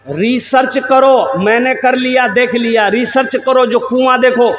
Research करो, मैंने कर लिया, देख लिया, रिसर्च करो। जो कुआं देखो,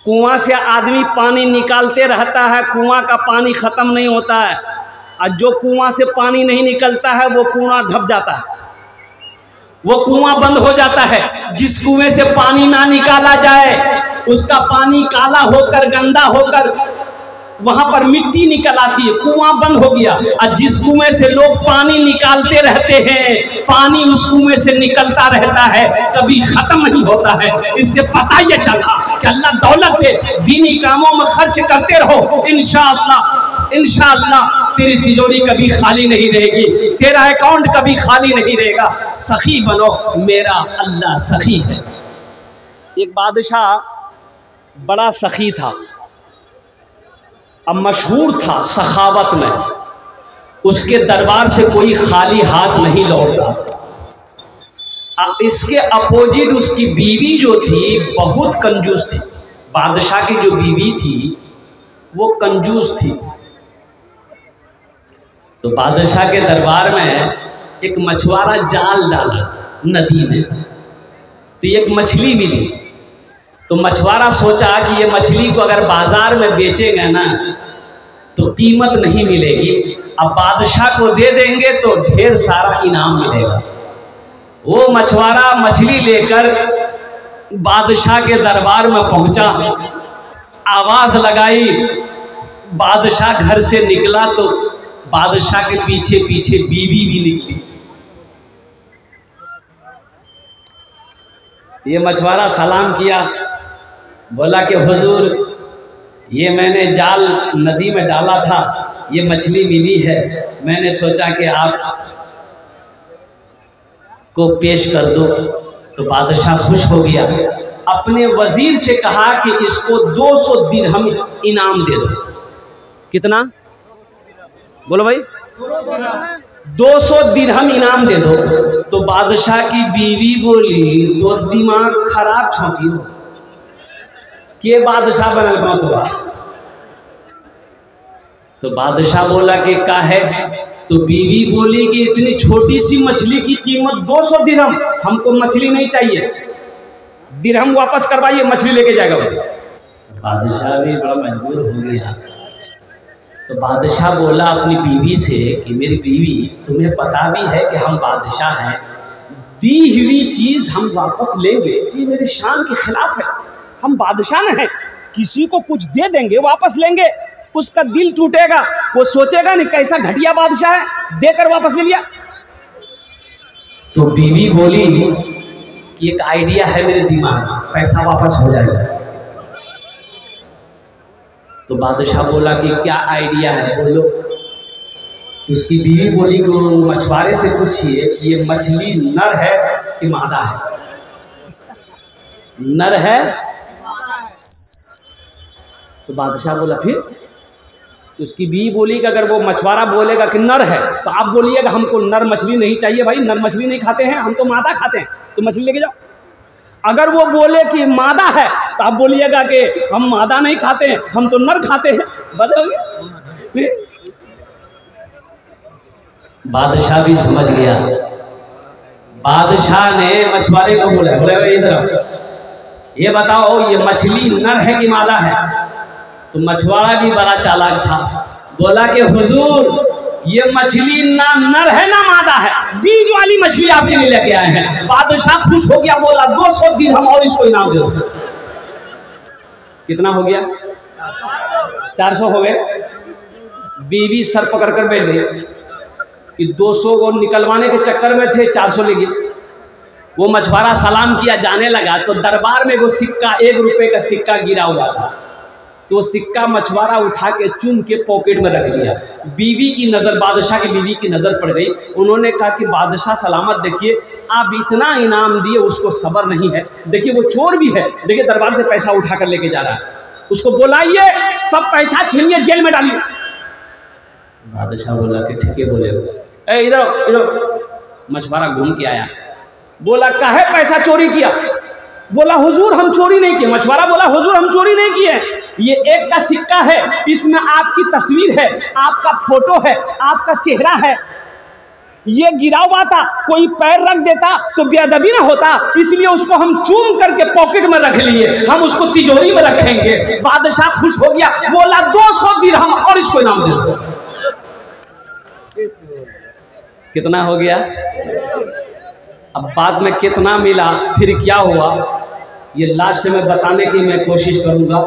कुआं से आदमी पानी निकालते रहता है, कुआं का पानी ख़त्म नहीं होता है, और जो कुआं से पानी नहीं निकलता है वो कुआं ढक जाता है, वो कुआं बंद हो जाता है। जिस कुएं से पानी ना निकाला जाए उसका पानी काला होकर, गंदा होकर वहां पर मिट्टी निकल आती है, कुआं बंद हो गया। और जिस कुएं से लोग पानी निकालते रहते हैं, पानी उस कुएं से निकलता रहता है, कभी खत्म नहीं होता है। इससे पता यह चला कि अल्लाह दौलत पे दीनी कामों में खर्च करते रहो, इंशाअल्लाह इंशाअल्लाह तेरी तिजोरी कभी खाली नहीं रहेगी, तेरा अकाउंट कभी खाली नहीं रहेगा। सखी बनो, मेरा अल्लाह सखी है। एक बादशाह बड़ा सखी था, अब मशहूर था सखावत में, उसके दरबार से कोई खाली हाथ नहीं लौटता। अब इसके अपोजिट उसकी बीवी जो थी बहुत कंजूस थी। बादशाह की जो बीवी थी वो कंजूस थी। तो बादशाह के दरबार में एक मछुआरा जाल डाला नदी में, तो एक मछली मिली। तो मछुआरा सोचा कि ये मछली को अगर बाजार में बेचेंगे ना तो कीमत नहीं मिलेगी, अब बादशाह को दे देंगे तो ढेर सारा इनाम मिलेगा। वो मछुआरा मछली लेकर बादशाह के दरबार में पहुंचा, आवाज लगाई, बादशाह घर से निकला तो बादशाह के पीछे पीछे बीवी भी निकली। ये मछुआरा सलाम किया, बोला कि हुजूर ये मैंने जाल नदी में डाला था, ये मछली मिली है, मैंने सोचा कि आप को पेश कर दो। तो बादशाह खुश हो गया, अपने वजीर से कहा कि इसको 200 दिरहम इनाम दे दो। कितना बोलो भाई? 200 दिरहम इनाम दे दो। तो बादशाह की बीवी बोली, तो दिमाग खराब छौकी हो के बादशाह बनल पातवा। तो बादशाह बोला कि का है? तो बीवी बोली कि इतनी छोटी सी मछली की कीमत 200 दिरहम, हमको मछली नहीं चाहिए, दिरहम वापस करवाइए, मछली लेके जाएगा वो। बादशाह भी बड़ा मजबूर हो गया। तो बादशाह बोला अपनी बीवी से कि मेरी बीवी, तुम्हें पता भी है कि हम बादशाह हैं, दी हुई चीज हम वापस लेंगे तो ये मेरी शान के खिलाफ है। हम बादशाह न हैं, किसी को कुछ दे देंगे वापस लेंगे, उसका दिल टूटेगा, वो सोचेगा नहीं कैसा घटिया बादशाह है, देकर वापस ले लिया। तो बीवी बोली कि एक आइडिया है मेरे दिमाग में, पैसा वापस हो जाएगा। तो बादशाह बोला कि क्या आइडिया है, बोलो। तो उसकी बीवी बोली कि मछुआरे से पूछिए कि ये मछली नर है कि मादा है। नर है? तो बादशाह बोला फिर? तो उसकी बीवी बोली कि अगर वो मछुआरा बोलेगा कि नर है तो आप बोलिएगा हमको नर मछली नहीं चाहिए भाई, नर मछली नहीं खाते हैं हम, तो मादा खाते हैं, तो मछली लेके जाओ। अगर वो बोले कि मादा है तो आप बोलिएगा कि हम मादा नहीं खाते हैं, हम तो नर खाते हैं। बदलोगे? बादशाह भी समझ गया। बादशाह ने मछुआरे को बोला, बोले इधर ये बताओ ये मछली नर है कि मादा है? तो मछुआरा भी बड़ा चालाक था, बोला कि हुजूर ये मछली ना नर है ना मादा है, बीज वाली मछली आपके लिए लेके आए हैं। बादशाह खुश हो गया, बोला 200 दिरहम और इसको इनाम दे दो। कितना हो गया? 400 हो गए। बीवी सर पकड़ कर बैठ गई कि 200 को निकलवाने के चक्कर में थे, 400 ले गए। वो मछुआरा सलाम किया, जाने लगा तो दरबार में वो सिक्का, 1 रुपए का सिक्का गिरा हुआ था। तो वो सिक्का मछुआरा उठा के चुन के पॉकेट में रख लिया। बीवी की नज़र, बादशाह की बीवी की नज़र पड़ गई। उन्होंने कहा कि बादशाह सलामत, देखिए आप इतना इनाम दिए, उसको सब्र नहीं है, देखिए वो चोर भी है, देखिए दरबार से पैसा उठा कर लेके जा रहा है, उसको बुलाइए, सब पैसा छीनिए, जेल में डालिए। बादशाह बोला कि ठीक है, बोले ए इधर इधर। मछुआरा घूम के आया, बोला काहे पैसा चोरी किया? बोला हुजूर हम चोरी नहीं किए। मछुआरा बोला हुजूर हम चोरी नहीं किए, ये 1 का सिक्का है, इसमें आपकी तस्वीर है, आपका फोटो है, आपका चेहरा है, ये गिरा हुआ था, कोई पैर रख देता तो बेअदबी ना होता, इसलिए उसको हम चूम करके पॉकेट में रख लिए, हम उसको तिजोरी में रखेंगे। बादशाह खुश हो गया, बोला 200 दिरहम और इसको इनाम दे दो। कितना हो गया? अब बाद में कितना मिला, फिर क्या हुआ, ये लास्ट में बताने की मैं कोशिश करूंगा।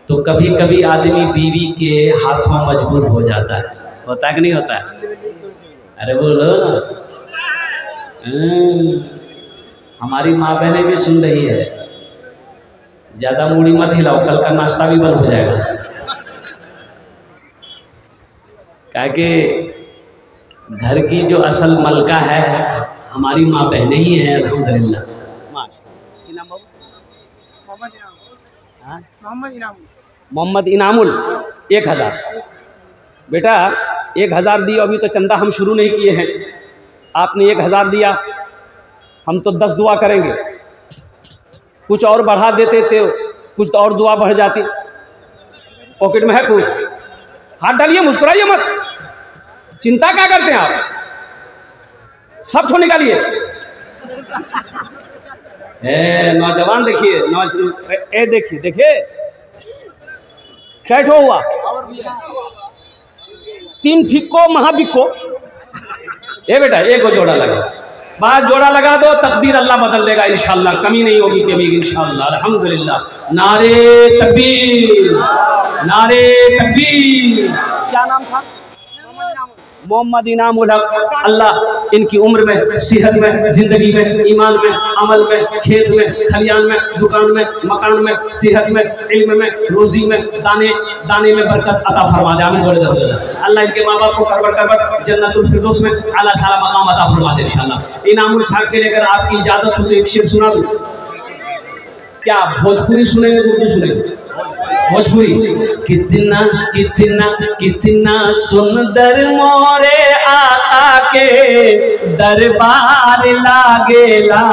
तो कभी कभी आदमी बीवी के हाथों मजबूर हो जाता है, होता है कि नहीं होता है? अरे बोलो ना। हमारी माँ बहनें भी सुन रही है, ज्यादा मूड़ी मत हिलाओ, कल का नाश्ता भी बंद हो जाएगा। क्या कि घर की जो असल मलका है हमारी माँ बहनें ही हैं, अल्हम्दुलिल्लाह। मोहम्मद इनामुल 1000। बेटा 1000 दियो, अभी तो चंदा हम शुरू नहीं किए हैं, आपने 1000 दिया, हम तो 10 दुआ करेंगे, कुछ और बढ़ा देते थे, कुछ और दुआ बढ़ जाती। पॉकेट में है कुछ, हाथ डालिए, मुस्कुराइए मत, चिंता क्या करते हैं आप, सब ठो निकालिए। नौजवान देखिए, देखिए देखिए क्या ठो हुआ, 3 फिक्को महाबिक्को। ए बेटा एक को जोड़ा लगा, बात जोड़ा लगा दो, तकदीर अल्लाह बदल देगा इंशाअल्लाह, कमी नहीं होगी कभी इंशाअल्लाह। अल्हम्दुलिल्लाह। नारे तकबीर, नारे तकबीर। क्या नाम था? मोहम्मद इनामुल हक। अल्लाह इनकी उम्र में, सेहत में, जिंदगी में, ईमान में, अमल में, खेत में, खलियान में, दुकान में, मकान में, सेहत में, इल्म में, रोजी में, दाने दाने में बरकत अता फरमा दे। आमीन बोले तो अल्लाह इनके माँ बाप को करबत जन्नतुल फिरदौस में आला साला मकाम अता फरमा दे इंशाअल्लाह। इनामुल साहब से लेकर आपकी इजाजत हो तो एक शेर सुना दूं। क्या भोजपुरी सुनेंगे, उर्दू सुनेंगे? भोजपुरी। कितना कितना कितना सुंदर मोरे आका के दरबार लागेला,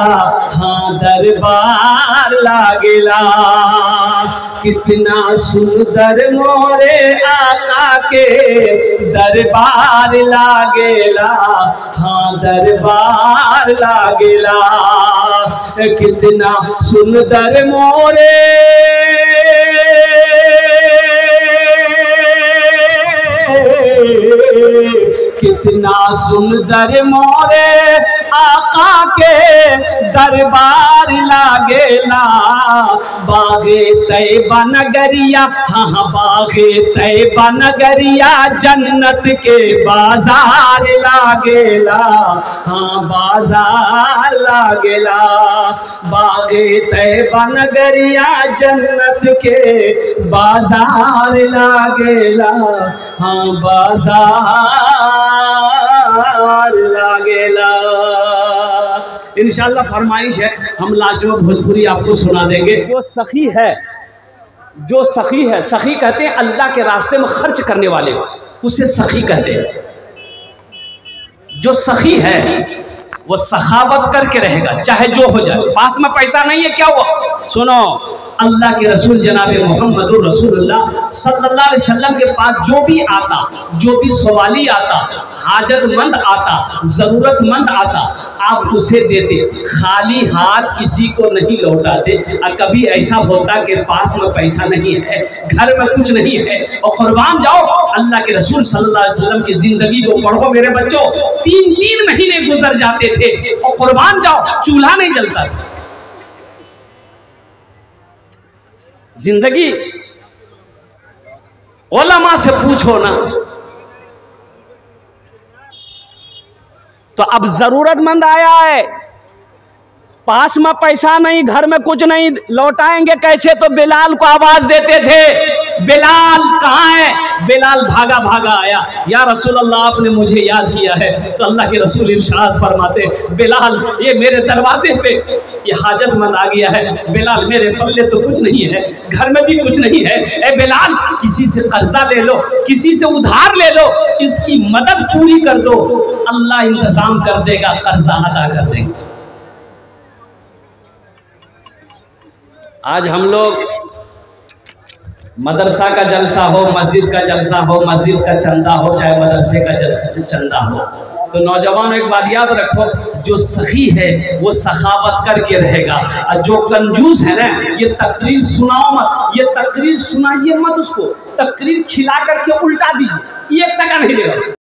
हाँ दरबार लागेला। कितना सुंदर मोरे आका के दरबार लागेला, हाँ दरबार लागेला। कितना सुंदर मोरे कितना सुंदर मोरे आका के दरबार लागेला। बागे तैयबा नगरिया, हाँ बागे तैयबा नगरिया जन्नत के बाजार लागेला, हाँ बाजार लागेला। बागे तैयबा नगरिया जन्नत के बाजार लागेला, हाँ बाजार लागेला। इंशाअल्लाह फरमाइश है, हम लास्ट में भोजपुरी आपको सुना देंगे। जो सखी है, जो सखी है, सखी कहते हैं अल्लाह के रास्ते में खर्च करने वाले को, उसे सखी कहते हैं। जो सखी है वो सखावत करके रहेगा, चाहे जो हो जाए। पास में पैसा नहीं है, क्या हुआ? सुनो, अल्लाह के रसूल जनाब मोहम्मदुर रसूलुल्लाह सल्लल्लाहु अलैहि वसल्लम के पास जो भी आता, जो भी सवाली आता, हाजतमंद आता, जरूरतमंद आता, आप उसे देते, खाली हाथ किसी को नहीं लौटाते। और कभी ऐसा होता कि पास में पैसा नहीं है, घर में कुछ नहीं है, और कुर्बान जाओ, अल्लाह के रसूल सल्लल्लाहु अलैहि वसल्लम की जिंदगी को पढ़ो मेरे बच्चों, 3-3 महीने गुजर जाते थे, और कुर्बान जाओ चूल्हा नहीं जलता था। जिंदगी उलमा से पूछो ना। तो अब जरूरतमंद आया है, पास में पैसा नहीं, घर में कुछ नहीं, लौटाएंगे कैसे? तो बिलाल को आवाज देते थे, बिलाल कहाँ है? बिलाल भागा भागा आया, या रसूल अल्लाह आपने मुझे याद किया है। तो अल्लाह के रसूल इरशाद फरमाते, बिलाल ये मेरे दरवाजे पे ये हाजतमंद आ गया है, बिलाल मेरे पल्ले तो कुछ नहीं है, घर में भी कुछ नहीं है, ए बिलाल किसी से कर्जा ले लो, किसी से उधार ले लो, इसकी मदद पूरी कर दो, अल्लाह इंतजाम कर देगा, कर्जा अदा कर देगा। आज हम लोग मदरसा का जलसा हो, मस्जिद का जलसा हो, मस्जिद का चंदा हो, चाहे मदरसे का चंदा हो, तो नौजवानों एक बात याद रखो, जो सखी है वो सखावत करके रहेगा, और जो कंजूस है ना, ये तकरीर सुनाओ मत, ये तकरीर सुनाइए मत, उसको तकरीर खिला करके उल्टा दीजिए, 1 टका नहीं देगा।